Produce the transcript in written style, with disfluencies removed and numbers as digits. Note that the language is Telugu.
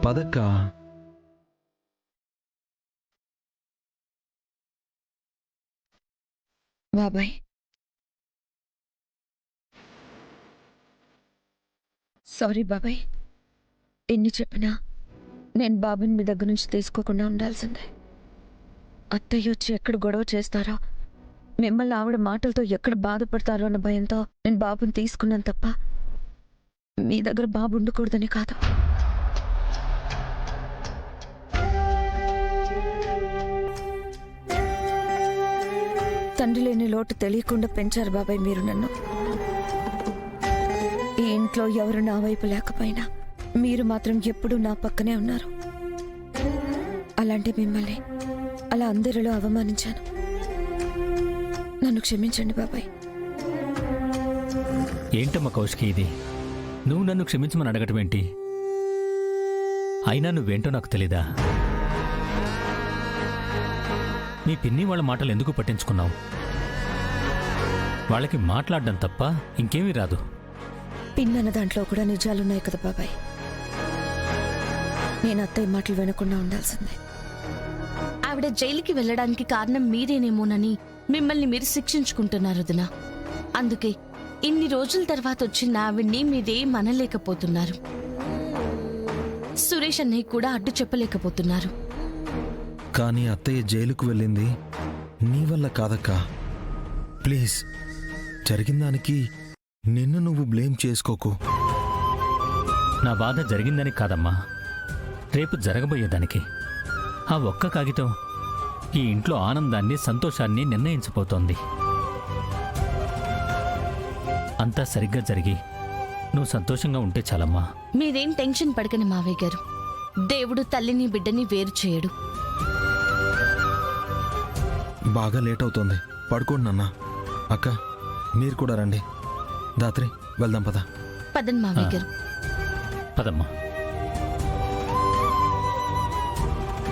పదక్క. బాబాయ్, సారీ బాబాయ్. ఎన్ని చెప్పినా నేను బాబుని మీ దగ్గర నుంచి తీసుకోకుండా ఉండాల్సిందే. అత్తయ్య వచ్చి ఎక్కడ గొడవ చేస్తారో, మిమ్మల్ని ఆవిడ మాటలతో ఎక్కడ బాధపడతారో అన్న భయంతో నేను బాబుని తీసుకున్నాను తప్ప మీ దగ్గర బాబు ఉండకూడదని కాదు. తండ్రి లేని లోటు తెలియకుండా పెంచారు బాబాయ్ మీరు నన్ను. ఈ ఇంట్లో ఎవరు నా వైపు లేకపోయినా మీరు మాత్రం ఎప్పుడూ నా పక్కనే ఉన్నారు. అలాంటి మిమ్మల్ని అలా అందరిలో అవమానించాను. నన్ను క్షమించండి బాబాయ్. ఏంటమ్మా కౌశికి ఇది? నువ్వు నన్ను క్షమించమని అడగటం ఏంటి? అయినా నువ్వేంటో నాకు తెలీదా? మీ పిన్ని వాళ్ళ మాటలు ఎందుకు పట్టించుకున్నావు? వాళ్ళకి మాట్లాడడం తప్ప ఇంకేమీ రాదు. పిన్నన్న దాంట్లో కూడా నిజాలున్నాయి కదా బాబాయ్. నేను అత్తయ్య మాటలు వినకుండా ఉండాల్సిందే. ఆవిడ జైలుకి వెళ్ళడానికి కారణం మీరేనేమోనని మిమ్మల్ని మీరు శిక్షించుకుంటున్నారు వదినా. అందుకే ఇన్ని రోజుల తర్వాత వచ్చిన ఆవిడ్ని మీరేం అనలేకపోతున్నారు. సురేష్ అన్నయ్య కూడా అడ్డు చెప్పలేకపోతున్నారు. కానీ అత్తయ్య జైలుకు వెళ్ళింది నీ వల్ల కాదక్క. ప్లీజ్, జరిగిన దానికి నిన్ను నువ్వు బ్లేమ్ చేసుకోకు. నా బాధ జరిగిందని కాదమ్మా, రేపు జరగబోయేదానికి. ఆ ఒక్క కాగితం ఈ ఇంట్లో ఆనందాన్ని, సంతోషాన్ని నిర్ణయించబోతోంది. అంతా సరిగ్గా జరిగి నువ్వు సంతోషంగా ఉంటే చాలమ్మా. మీరేం టెన్షన్ పడకని మావయ్య గారు. దేవుడు తల్లిని బిడ్డని వేరు చేయడు. బాగా లేట్ అవుతోంది, పడుకోండి నాన్న. అక్క, మీరు కూడా రండి. దాత్రి, వెళ్దాం పద. పదండి మావయ్య గారు. పదమ్మా.